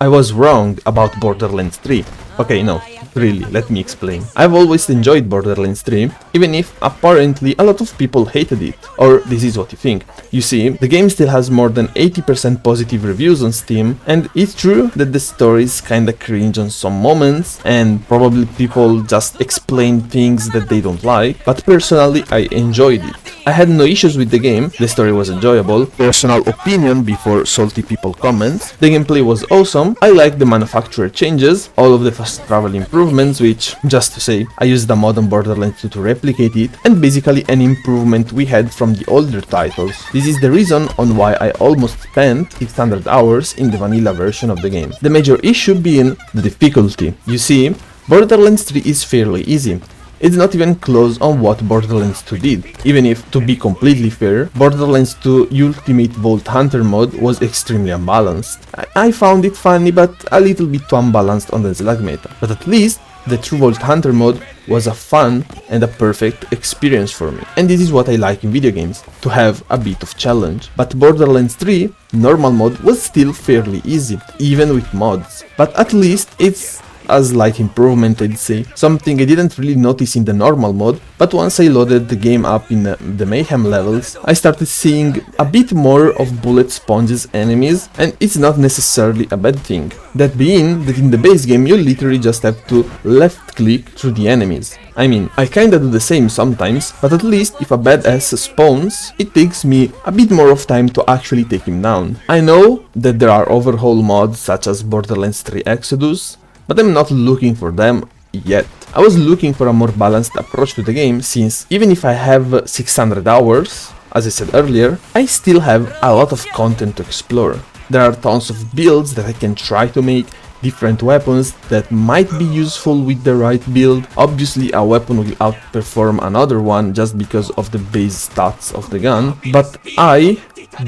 I was wrong about Borderlands 3. Okay, no, really, let me explain. I've always enjoyed Borderlands 3, even if apparently a lot of people hated it. Or this is what you think. You see, the game still has more than 80% positive reviews on Steam, and it's true that the story is kinda cringe on some moments, and probably people just explain things that they don't like, but personally I enjoyed it. I had no issues with the game, the story was enjoyable, personal opinion before salty people comments, the gameplay was awesome, I liked the manufacturer changes, all of the fast travel improvements, which, just to say, I used a mod on Borderlands 2 to replicate it, and basically an improvement we had from the older titles. This is the reason on why I almost spent 600 hours in the vanilla version of the game. The major issue being the difficulty. You see, Borderlands 3 is fairly easy. It's not even close on what Borderlands 2 did, even if, to be completely fair, Borderlands 2 Ultimate Vault Hunter mode was extremely unbalanced. I found it funny but a little bit too unbalanced on the Slag meta, but at least the True Vault Hunter mode was a fun and a perfect experience for me. And this is what I like in video games, to have a bit of challenge. But Borderlands 3 normal mode was still fairly easy, even with mods, but at least it's a slight improvement, I'd say, something I didn't really notice in the normal mode, but once I loaded the game up in the mayhem levels, I started seeing a bit more of bullet sponges enemies, and it's not necessarily a bad thing. That being that in the base game you literally just have to left click through the enemies. I mean, I kinda do the same sometimes, but at least if a badass spawns, it takes me a bit more of time to actually take him down. I know that there are overhaul mods such as Borderlands 3 Exodus, but I'm not looking for them yet. I was looking for a more balanced approach to the game, since even if I have 600 hours, as I said earlier, I still have a lot of content to explore. There are tons of builds that I can try to make, different weapons that might be useful with the right build. Obviously a weapon will outperform another one just because of the base stats of the gun, but I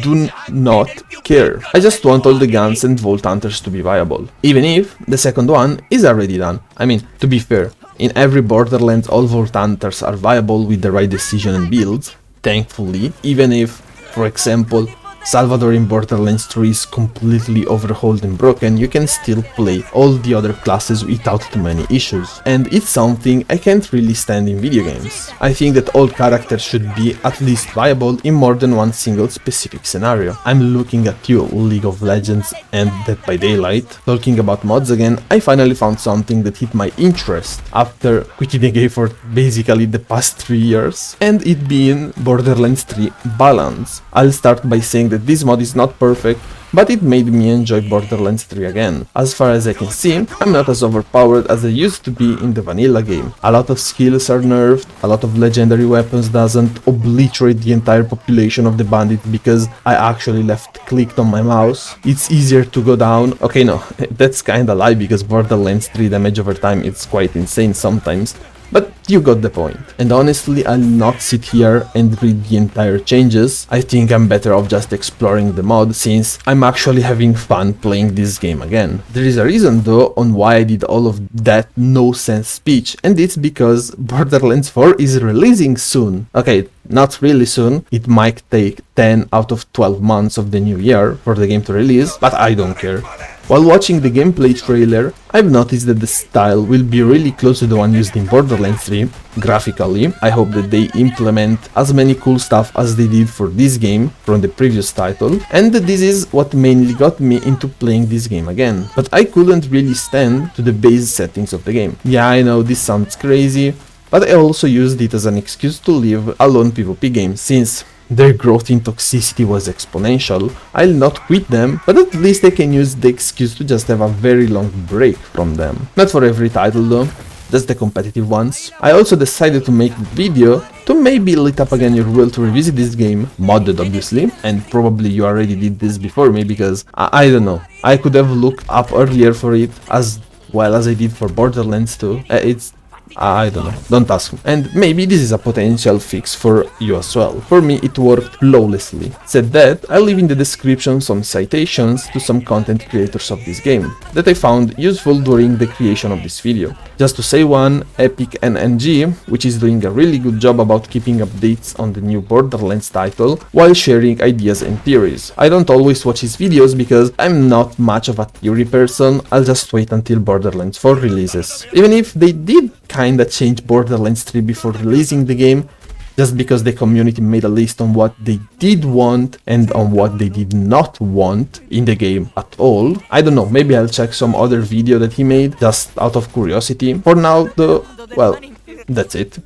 do not care. I just want all the guns and Vault Hunters to be viable, even if the second one is already done. I mean, to be fair, in every Borderlands all Vault Hunters are viable with the right decision and builds, thankfully, even if, for example, Salvador in Borderlands 3 is completely overhauled and broken, you can still play all the other classes without too many issues. And it's something I can't really stand in video games. I think that all characters should be at least viable in more than one single specific scenario. I'm looking at you, League of Legends and Dead by Daylight. Talking about mods again, I finally found something that hit my interest after quitting the game for basically the past 3 years, and it being Borderlands 3 Balance. I'll start by saying that this mod is not perfect, but it made me enjoy Borderlands 3 again. As far as I can see, I'm not as overpowered as I used to be in the vanilla game. A lot of skills are nerfed, a lot of legendary weapons doesn't obliterate the entire population of the bandit because I actually left clicked on my mouse. It's easier to go down. Okay, no, that's kinda lie because Borderlands 3 damage over time is quite insane sometimes. But you got the point. And honestly, I'll not sit here and read the entire changes. I think I'm better off just exploring the mod, since I'm actually having fun playing this game again. There is a reason though on why I did all of that no-sense speech, and it's because Borderlands 4 is releasing soon. Okay, not really soon, it might take 10 out of 12 months of the new year for the game to release, but I don't care. While watching the gameplay trailer, I've noticed that the style will be really close to the one used in Borderlands 3, graphically. I hope that they implement as many cool stuff as they did for this game from the previous title, and this is what mainly got me into playing this game again. But I couldn't really stand to the base settings of the game. Yeah, I know this sounds crazy, but I also used it as an excuse to leave a lone PvP game, since their growth in toxicity was exponential. I'll not quit them, but at least I can use the excuse to just have a very long break from them. Not for every title though, just the competitive ones. I also decided to make the video to maybe lit up again your will to revisit this game, modded obviously, and probably you already did this before me because I don't know, I could have looked up earlier for it as well as I did for Borderlands 2. I don't know, don't ask me. And maybe this is a potential fix for you as well. For me it worked flawlessly. Said that, I'll leave in the description some citations to some content creators of this game that I found useful during the creation of this video. Just to say one, EpicNNG, which is doing a really good job about keeping updates on the new Borderlands title while sharing ideas and theories. I don't always watch his videos because I'm not much of a theory person, I'll just wait until Borderlands 4 releases. Even if they did kinda change Borderlands 3 before releasing the game, just because the community made a list on what they did want and on what they did not want in the game at all. I don't know, maybe I'll check some other video that he made just out of curiosity. For now, though, well, that's it.